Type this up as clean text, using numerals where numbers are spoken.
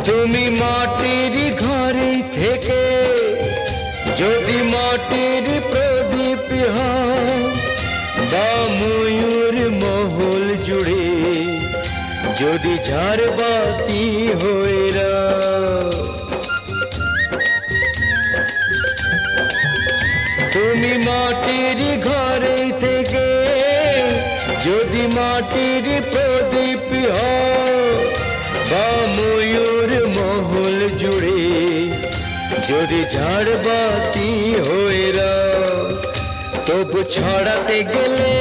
তুমি মাটির ঘরে থেকে যদি মাটির প্রদীপ হও, বা ময়ূর মহল জুড়ে যদি ঝাড়বাতি হয়ে রাও। তুমি মাটির ঘরে থেকে যদি মাটির প্রদীপ হও, বা ময়ূর মহল জুড়ে যদি ঝাড়বাতি হয়ে রাও, তবু ছড়াতে গেলে